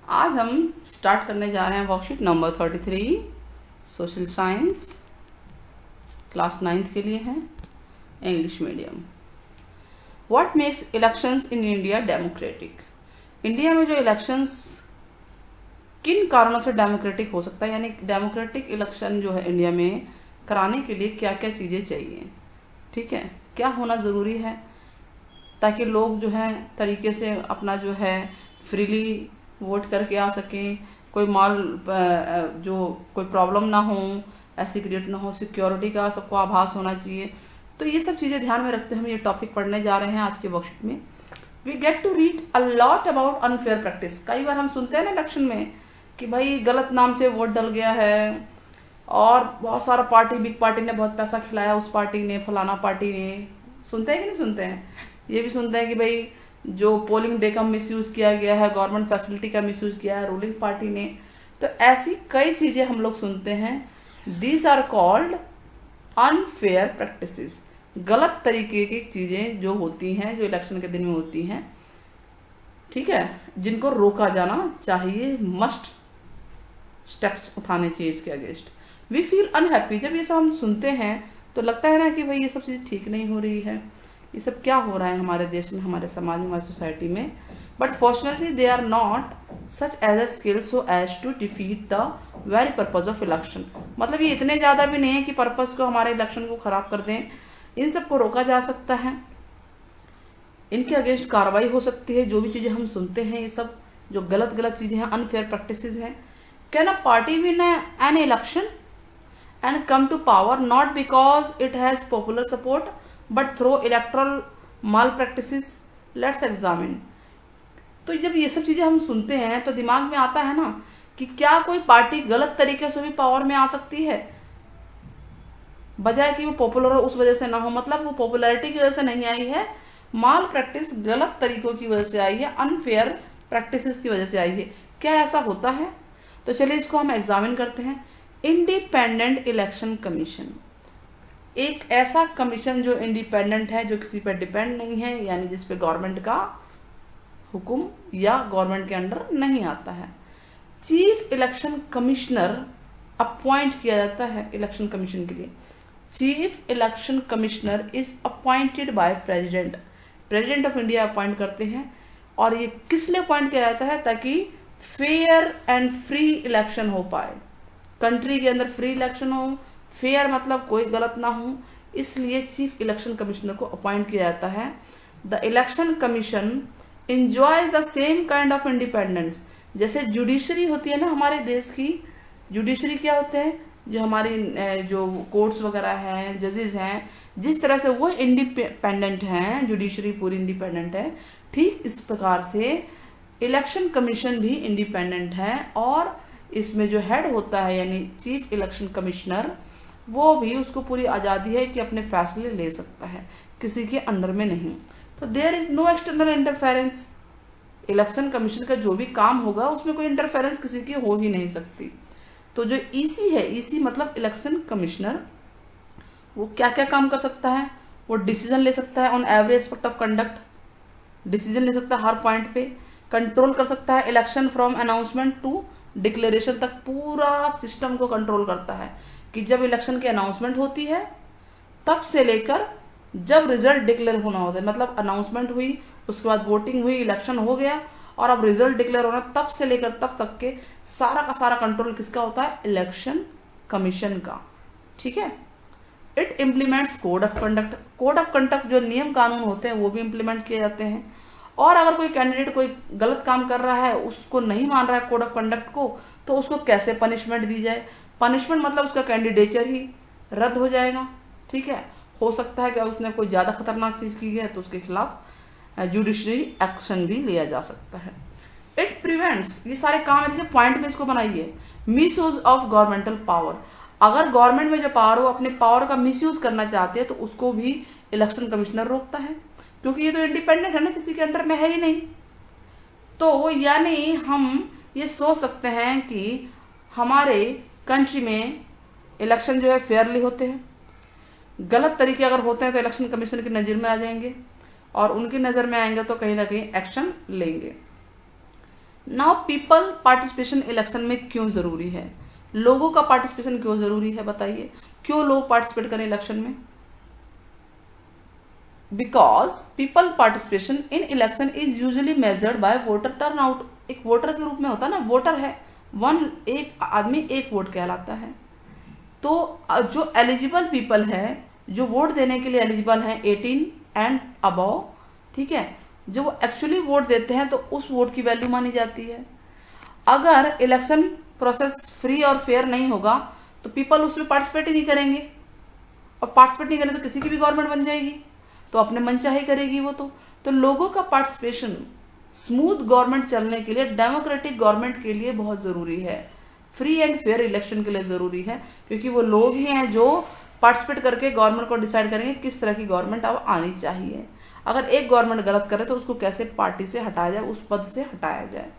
आज हम स्टार्ट करने जा रहे हैं worksheet number 33 social science class 9th के लिए है English medium. What makes elections in India democratic. India में जो इलेक्शंस किन कारणों से डेमोक्रेटिक हो सकता है, यानी डेमोक्रेटिक इलेक्शन जो है इंडिया में कराने के लिए क्या क्या चीज़ें चाहिए, ठीक है, क्या होना ज़रूरी है ताकि लोग जो है तरीके से अपना जो है फ्रीली वोट करके आ सकें, कोई जो कोई प्रॉब्लम ना हो, ऐसी क्रिएट ना हो, सिक्योरिटी का सबको आभास होना चाहिए। तो ये सब चीज़ें ध्यान में रखते हुए हम ये टॉपिक पढ़ने जा रहे हैं आज के वर्कशीट में। We get to read a lot about unfair practice. कई बार हम सुनते हैं ना इलेक्शन में कि भाई गलत नाम से वोट डल गया है और बहुत सारा पार्टी, बिग पार्टी ने बहुत पैसा खिलाया, उस पार्टी ने, फलाना पार्टी ने। सुनते हैं कि नहीं सुनते हैं? ये भी सुनते हैं कि भाई जो पोलिंग डे का मिसयूज़ किया गया है, गवर्नमेंट फैसिलिटी का मिसयूज़ किया है रूलिंग पार्टी ने। तो ऐसी कई चीज़ें हम लोग सुनते हैं। These are called unfair practices. गलत तरीके की चीज़ें जो होती हैं, जो इलेक्शन के दिन में होती हैं, ठीक है, जिनको रोका जाना चाहिए, मस्ट स्टेप्स उठाने चाहिए इसके अगेंस्ट। We feel unhappy. जब ये सब हम सुनते हैं तो लगता है ना कि भाई ये सब चीज़ ठीक नहीं हो रही है, ये सब क्या हो रहा है हमारे देश में, हमारे समाज में, हमारी सोसाइटी में। But fortunately they are not such as a skill so as to defeat the very purpose of election. मतलब ये इतने ज़्यादा भी नहीं है कि पर्पज़ को, हमारे इलेक्शन को ख़राब कर दें। इन सब को रोका जा सकता है, इनके अगेंस्ट कार्रवाई हो सकती है। जो भी चीज़ें हम सुनते हैं, ये सब जो गलत गलत चीज़ें हैं, अनफेयर प्रैक्टिसेस हैं। Can a party win an election and come to power not because it has popular support but through electoral malpractices? Let's examine. तो जब ये सब चीज़ें हम सुनते हैं तो दिमाग में आता है ना कि क्या कोई पार्टी गलत तरीके से भी पावर में आ सकती है, बजाय कि वो पॉपुलर हो उस वजह से ना हो। मतलब वो पॉपुलैरिटी की वजह से नहीं आई है, माल प्रैक्टिस, गलत तरीकों की वजह से आई है, अनफेयर प्रैक्टिसेस की वजह से आई है। क्या ऐसा होता है? तो चलिए इसको हम एग्जामिन करते हैं। इंडिपेंडेंट इलेक्शन कमीशन एक ऐसा कमीशन जो इंडिपेंडेंट है, जो किसी पर डिपेंड नहीं है, यानी जिस पे गवर्नमेंट का हुक्म या गवर्नमेंट के अंडर नहीं आता है। चीफ इलेक्शन कमिश्नर अपॉइंट किया जाता है इलेक्शन कमीशन के लिए। Chief election commissioner is appointed by president. President of India appoint करते हैं। और ये किस लिए अपॉइंट किया जाता है? ताकि फेयर एंड फ्री इलेक्शन हो पाए, कंट्री के अंदर फ्री इलेक्शन हो। फेयर मतलब कोई गलत ना हो, इसलिए चीफ इलेक्शन कमिश्नर को अपॉइंट किया जाता है। The election commission enjoy the same kind of independence. जैसे जुडिशरी होती है ना हमारे देश की, जुडिशरी क्या होते हैं, जो हमारी जो कोर्ट्स वगैरह हैं, जजेस हैं, जिस तरह से वो इंडिपेंडेंट हैं, जुडिशरी पूरी इंडिपेंडेंट है, ठीक इस प्रकार से इलेक्शन कमीशन भी इंडिपेंडेंट है। और इसमें जो हेड होता है यानी चीफ इलेक्शन कमिश्नर, वो भी, उसको पूरी आज़ादी है कि अपने फैसले ले सकता है, किसी के अंडर में नहीं। तो there is no external interference. Election commission का जो भी काम होगा उसमें कोई इंटरफेरेंस किसी की हो ही नहीं सकती। तो जो ईसी है, ईसी मतलब इलेक्शन कमिश्नर, वो क्या क्या काम कर सकता है? वो डिसीजन ले सकता है on every aspect of conduct, decision ले सकता है हर पॉइंट पे। कंट्रोल कर सकता है election from announcement to declaration तक, पूरा सिस्टम को कंट्रोल करता है कि जब इलेक्शन की अनाउंसमेंट होती है तब से लेकर जब रिजल्ट डिक्लेयर होना होता है। मतलब अनाउंसमेंट हुई, उसके बाद वोटिंग हुई, इलेक्शन हो गया, और अब रिजल्ट डिक्लेयर होना, तब से लेकर तब तक के सारा का सारा कंट्रोल किसका होता है? इलेक्शन कमीशन का, ठीक है। It implements code of conduct. Code of conduct जो नियम कानून होते हैं वो भी इम्प्लीमेंट किए जाते हैं। और अगर कोई कैंडिडेट कोई गलत काम कर रहा है, उसको नहीं मान रहा है कोड ऑफ कंडक्ट को, तो उसको कैसे पनिशमेंट दी जाए? पनिशमेंट मतलब उसका कैंडिडेचर ही रद्द हो जाएगा, ठीक है। हो सकता है कि उसने कोई ज़्यादा खतरनाक चीज़ की है तो उसके खिलाफ जुडिशरी एक्शन भी लिया जा सकता है। इट प्रिवेंट्स, ये सारे काम है, पॉइंट में इसको बनाइए, miss use of governmental power. अगर गवर्नमेंट में जो पावर हो, अपने पावर का मिस यूज करना चाहते हैं तो उसको भी इलेक्शन कमिश्नर रोकता है, क्योंकि ये तो इंडिपेंडेंट है ना, किसी के अंडर में है ही नहीं। तो यानी हम ये सोच सकते हैं कि हमारे कंट्री में इलेक्शन जो है फेयरली होते हैं। गलत तरीके अगर होते हैं तो इलेक्शन कमीशन की नज़र में आ जाएंगे, और उनकी नज़र में आएंगे तो कहीं ना कहीं एक्शन लेंगे। नाउ पीपल पार्टिसिपेशन इलेक्शन में क्यों ज़रूरी है, लोगों का पार्टिसिपेशन क्यों ज़रूरी है, बताइए क्यों लोग पार्टिसिपेट करें इलेक्शन में। Because people participation in election is usually measured by voter turnout. एक वोटर के रूप में होता है ना, वोटर है वन, एक आदमी एक वोट कहलाता है। तो जो एलिजिबल पीपल है, जो वोट देने के लिए एलिजिबल हैं 18 एंड अबव, ठीक है, जो वो एक्चुअली वोट देते हैं तो उस वोट की वैल्यू मानी जाती है। अगर इलेक्शन प्रोसेस फ्री और फेयर नहीं होगा तो पीपल उसमें पार्टिसिपेट ही नहीं करेंगे, और पार्टिसिपेट नहीं करें तो किसी की भी गवर्नमेंट बन जाएगी, तो अपने मन चाहे करेगी वो। तो लोगों का पार्टिसिपेशन स्मूथ गवर्नमेंट चलने के लिए, डेमोक्रेटिक गवर्नमेंट के लिए बहुत ज़रूरी है, फ्री एंड फेयर इलेक्शन के लिए ज़रूरी है, क्योंकि वो लोग ही हैं जो पार्टिसिपेट करके गवर्नमेंट को डिसाइड करेंगे किस तरह की गवर्नमेंट अब आनी चाहिए। अगर एक गवर्नमेंट गलत करे तो उसको कैसे पार्टी से हटाया जाए, उस पद से हटाया जाए,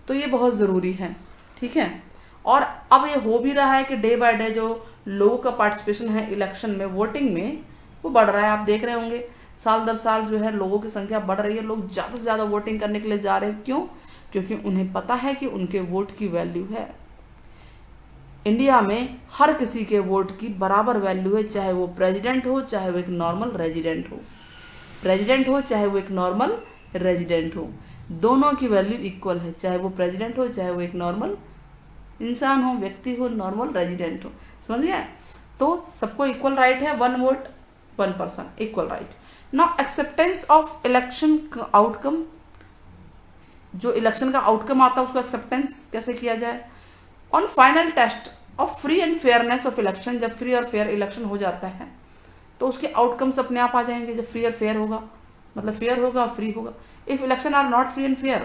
तो ये बहुत ज़रूरी है, ठीक है। और अब ये हो भी रहा है कि डे बाय डे जो लोगों का पार्टिसिपेशन है इलेक्शन में, वोटिंग में, वो बढ़ रहा है। आप देख रहे होंगे साल दर साल जो है लोगों की संख्या बढ़ रही है, लोग ज़्यादा से ज़्यादा वोटिंग करने के लिए जा रहे हैं। क्यों? क्योंकि उन्हें पता है कि उनके वोट की वैल्यू है। इंडिया में हर किसी के वोट की बराबर वैल्यू है, चाहे वो प्रेसिडेंट हो, चाहे वो एक नॉर्मल रेजिडेंट हो, प्रेसिडेंट हो चाहे वो एक नॉर्मल रेजिडेंट हो, दोनों की वैल्यू इक्वल है, चाहे वो प्रेसिडेंट हो, चाहे वो एक नॉर्मल इंसान हो, व्यक्ति हो, नॉर्मल रेजिडेंट हो, समझ गए। तो सबको इक्वल राइट है, one vote one person, equal right. Now acceptance of election outcome, जो इलेक्शन का आउटकम आता है उसको एक्सेप्टेंस कैसे किया जाए। On final test of free and fairness of election, जब फ्री और फेयर इलेक्शन हो जाता है तो उसके आउटकम्स अपने आप आ जाएंगे। जब फ्री और फेयर होगा मतलब फेयर होगा, फ्री होगा। If election are not free and fair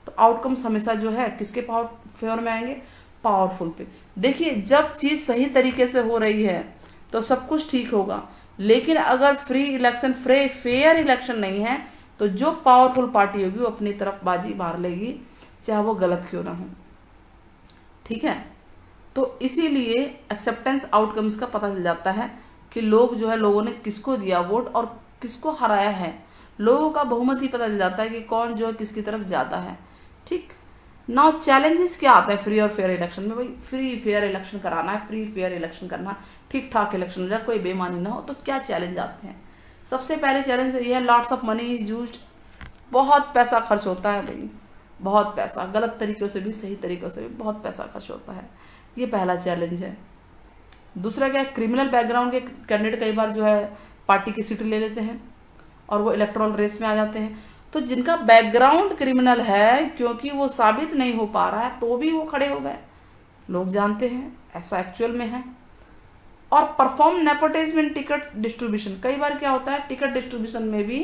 तो आउटकम्स हमेशा जो है किसके पावर फेवर में आएंगे, पावरफुल पे। देखिए जब चीज़ सही तरीके से हो रही है तो सब कुछ ठीक होगा, लेकिन अगर फ्री इलेक्शन, फेयर इलेक्शन नहीं है तो जो पावरफुल पार्टी होगी वो अपनी तरफ बाजी मार लेगी, चाहे वो गलत क्यों ना हो, ठीक है। तो इसीलिए एक्सेप्टेंस आउटकम्स का पता चल जाता है कि लोग जो है, लोगों ने किसको दिया वोट और किसको हराया है। लोगों का बहुमत ही पता चल जाता है कि कौन जो है किसकी तरफ ज़्यादा है, ठीक। नाउ चैलेंजेस क्या आते हैं फ्री और फेयर इलेक्शन में। भाई फ्री फेयर इलेक्शन कराना है, फ्री फेयर इलेक्शन करना, ठीक ठाक इलेक्शन हो जाए, कोई बेईमानी ना हो, तो क्या चैलेंज आते हैं। सबसे पहले चैलेंज ये है, lots of money is used, बहुत पैसा खर्च होता है भाई, बहुत पैसा, गलत तरीक़ों से भी सही तरीक़ों से भी बहुत पैसा खर्च होता है, ये पहला चैलेंज है। दूसरा क्या है, क्रिमिनल बैकग्राउंड के कैंडिडेट कई बार जो है पार्टी की सीट ले लेते हैं और वो इलेक्टोरल रेस में आ जाते हैं। तो जिनका बैकग्राउंड क्रिमिनल है, क्योंकि वो साबित नहीं हो पा रहा है तो भी वो खड़े हो गए, लोग जानते हैं ऐसा एक्चुअल में है। और perform nepotism in ticket distribution, कई बार क्या होता है टिकट डिस्ट्रीब्यूशन में भी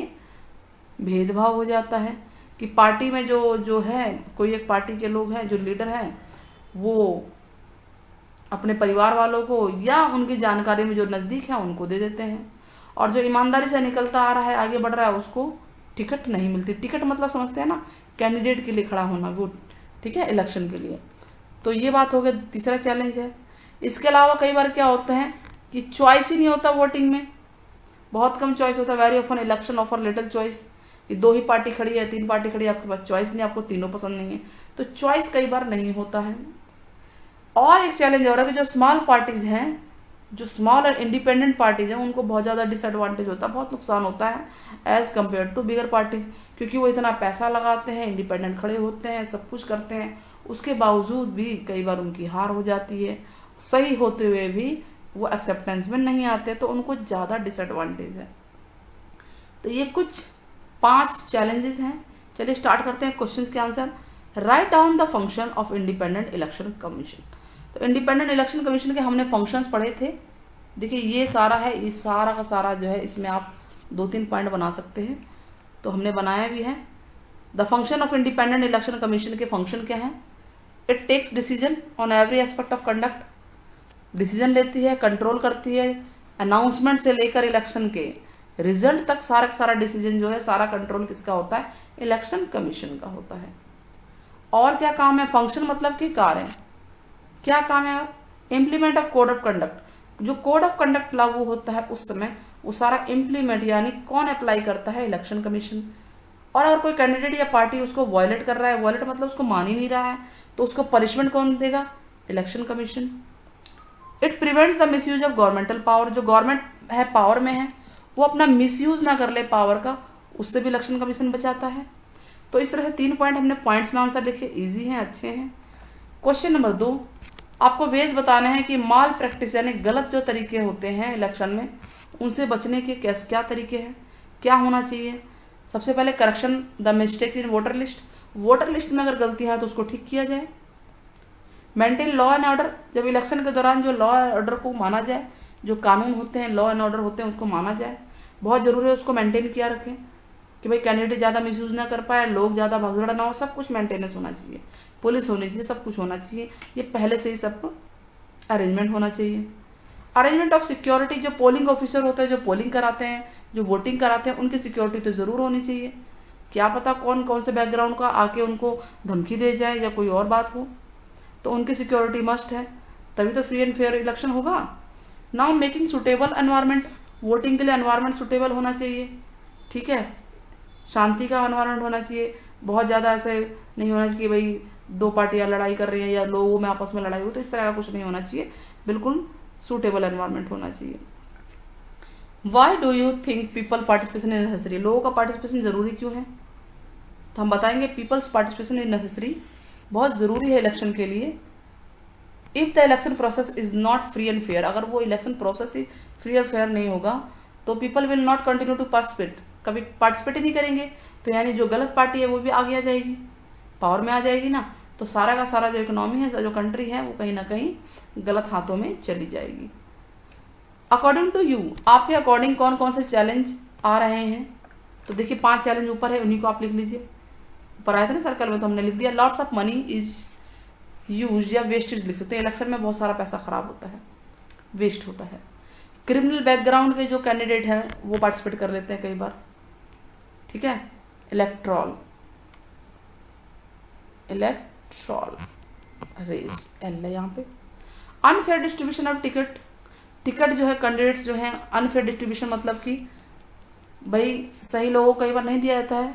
भेदभाव हो जाता है कि पार्टी में जो है, कोई एक पार्टी के लोग हैं जो लीडर हैं, वो अपने परिवार वालों को या उनकी जानकारी में जो नज़दीक है उनको दे देते हैं, और जो ईमानदारी से निकलता आ रहा है, आगे बढ़ रहा है, उसको टिकट नहीं मिलती। टिकट मतलब समझते हैं ना, कैंडिडेट के लिए खड़ा होना, वोट, ठीक है, इलेक्शन के लिए। तो ये बात हो गई, तीसरा चैलेंज है। इसके अलावा कई बार क्या होता है कि चॉइस ही नहीं होता वोटिंग में, बहुत कम चॉइस होता है। Very often election offer little choice, कि 2 ही पार्टी खड़ी है, 3 पार्टी खड़ी है, आपके पास चॉइस नहीं, आपको तीनों पसंद नहीं है, तो चॉइस कई बार नहीं होता है। और एक चैलेंज और है कि जो स्मॉल पार्टीज हैं, जो स्मॉल और इंडिपेंडेंट पार्टीज हैं, उनको बहुत ज़्यादा डिसएडवांटेज होता है, बहुत नुकसान होता है as compare to bigger parties, क्योंकि वो इतना पैसा लगाते हैं, इंडिपेंडेंट खड़े होते हैं, सब कुछ करते हैं, उसके बावजूद भी कई बार उनकी हार हो जाती है, सही होते हुए भी वो एक्सेप्टेंस में नहीं आते, तो उनको ज़्यादा डिसएडवांटेज है। तो ये कुछ 5 चैलेंजेस हैं। चलिए स्टार्ट करते हैं क्वेश्चंस के answer. Write down the function of independent election commission. तो इंडिपेंडेंट इलेक्शन कमीशन के हमने फंक्शंस पढ़े थे। देखिए ये सारा है, ये सारा का सारा जो है, इसमें आप 2-3 पॉइंट बना सकते हैं, तो हमने बनाया भी है। The function of independent election commission के फंक्शन क्या है। It takes decision on every aspect of conduct, decision लेती है, कंट्रोल करती है, अनाउंसमेंट से लेकर इलेक्शन के रिजल्ट तक सारा का सारा डिसीजन जो है, सारा कंट्रोल किसका होता है, इलेक्शन कमीशन का होता है। और क्या काम है, फंक्शन मतलब कि कार्य, क्या काम है। Implement of code of conduct, जो कोड ऑफ कंडक्ट लागू होता है उस समय वो सारा इम्प्लीमेंट यानी कौन अप्लाई करता है, इलेक्शन कमीशन। और अगर कोई कैंडिडेट या पार्टी उसको वॉयलेट कर रहा है, वॉयलेट मतलब उसको मान ही नहीं रहा है, तो उसको पनिशमेंट कौन देगा? Election commission. It prevents the misuse of governmental power, जो गवर्नमेंट है पावर में है वो अपना मिसयूज ना कर ले पावर का, उससे भी इलेक्शन कमीशन बचाता है। तो इस तरह से 3 पॉइंट हमने पॉइंट्स में आंसर लिखे, इजी हैं, अच्छे हैं। क्वेश्चन नंबर 2, आपको वेज बताने हैं कि माल प्रैक्टिस यानी गलत जो तरीके होते हैं इलेक्शन में, उनसे बचने के कैसे क्या तरीके हैं, क्या होना चाहिए। सबसे पहले correction the mistake in voter list, voter list में अगर गलती है तो उसको ठीक किया जाए। मेंटेन लॉ एंड ऑर्डर, जब इलेक्शन के दौरान जो लॉ एंड ऑर्डर को माना जाए, जो कानून होते हैं, लॉ एंड ऑर्डर होते हैं, उसको माना जाए, बहुत जरूरी है उसको मेंटेन किया रखें कि भाई कैंडिडेट ज़्यादा मिसयूज ना कर पाए, लोग ज़्यादा भगदड़ ना हो, सब कुछ मेंटेनेंस होना चाहिए, पुलिस होनी चाहिए, सब कुछ होना चाहिए, ये पहले से ही सब अरेंजमेंट होना चाहिए। अरेंजमेंट ऑफ सिक्योरिटी, जो पोलिंग ऑफिसर होते हैं, जो पोलिंग कराते हैं, जो वोटिंग कराते हैं, उनकी सिक्योरिटी तो ज़रूर होनी चाहिए। क्या पता कौन कौन से बैकग्राउंड का आके उनको धमकी दे जाए या कोई और बात हो, तो उनकी सिक्योरिटी मस्ट है, तभी तो फ्री एंड फेयर इलेक्शन होगा। Now making suitable environment, voting के लिए एनवायरनमेंट सुटेबल होना चाहिए, ठीक है, शांति का एनवायरनमेंट होना चाहिए, बहुत ज़्यादा ऐसे नहीं होना चाहिए कि भाई 2 पार्टियां लड़ाई कर रही हैं या लोगों में आपस में लड़ाई हो, तो इस तरह का कुछ नहीं होना चाहिए, बिल्कुल सूटेबल एनवायरनमेंट होना चाहिए। Why do you think people participation is necessary, लोगों का पार्टिसिपेशन जरूरी क्यों है? तो हम बताएंगे पीपल्स पार्टिसिपेशन इज नेसेसरी, बहुत ज़रूरी है इलेक्शन के लिए। If the election process is not free and fair, अगर वो इलेक्शन प्रोसेस ही फ्री और फेयर नहीं होगा तो people will not continue to participate, कभी पार्टिसिपेट ही नहीं करेंगे, तो यानी जो गलत पार्टी है वो भी आगे आ जाएगी, पावर में आ जाएगी ना, तो सारा का सारा जो इकोनॉमी है, जो कंट्री है, वो कहीं ना कहीं गलत हाथों में चली जाएगी। अकॉर्डिंग टू यू, आपके अकॉर्डिंग कौन कौन से चैलेंज आ रहे हैं? तो देखिए 5 चैलेंज ऊपर है, उन्हीं को आप लिख लीजिए। ऊपर आए थे ना सर्कल में, तो हमने लिख दिया। Lots of money is use या वेस्टेज लिख सकते हैं, इलेक्शन में बहुत सारा पैसा खराब होता है, वेस्ट होता है। क्रिमिनल बैकग्राउंड के जो कैंडिडेट हैं वो पार्टिसिपेट कर लेते हैं कई बार, ठीक है। इलेक्ट्रॉल रेस एल है यहाँ पे। अनफेयर डिस्ट्रीब्यूशन ऑफ टिकट जो है, कैंडिडेट्स जो हैं, अनफेयर डिस्ट्रीब्यूशन मतलब कि भाई सही लोगों को कई बार नहीं दिया जाता है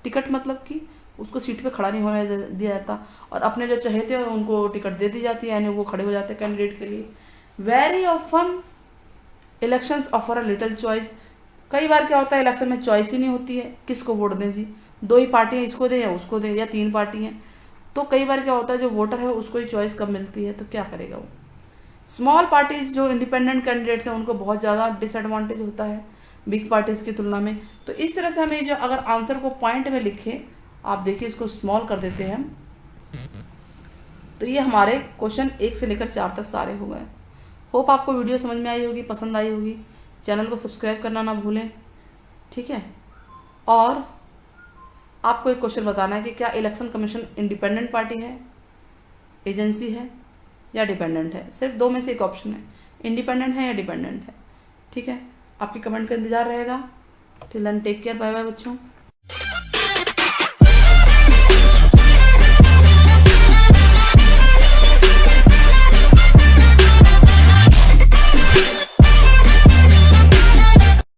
टिकट मतलब कि उसको सीट पे खड़ा नहीं होने दिया जाता, और अपने जो चाहते हैं उनको टिकट दे दी जाती है, यानी वो खड़े हो जाते हैं कैंडिडेट के लिए। Very often elections offer a little choice, कई बार क्या होता है इलेक्शन में चॉइस ही नहीं होती है, किसको वोट दें जी, 2 ही पार्टियां, इसको दें या उसको दें, या 3 पार्टी हैं, तो कई बार क्या होता है जो वोटर है उसको ही चॉइस कब मिलती है, तो क्या करेगा वो। स्मॉल पार्टीज जो इंडिपेंडेंट कैंडिडेट्स हैं उनको बहुत ज़्यादा डिसएडवांटेज होता है बिग पार्टीज की तुलना में। तो इस तरह से हमें जो अगर आंसर को पॉइंट में लिखें, आप देखिए इसको स्मॉल कर देते हैं, तो ये हमारे क्वेश्चन 1 से लेकर 4 तक सारे हो गए। होप आपको वीडियो समझ में आई होगी, पसंद आई होगी। चैनल को सब्सक्राइब करना ना भूलें, ठीक है। और आपको एक क्वेश्चन बताना है कि क्या इलेक्शन कमीशन इंडिपेंडेंट पार्टी है, एजेंसी है या डिपेंडेंट है। सिर्फ 2 में से एक ऑप्शन है, इंडिपेंडेंट है या डिपेंडेंट है, ठीक है। आपकी कमेंट का इंतजार रहेगा। Till then take care, bye bye बच्चों।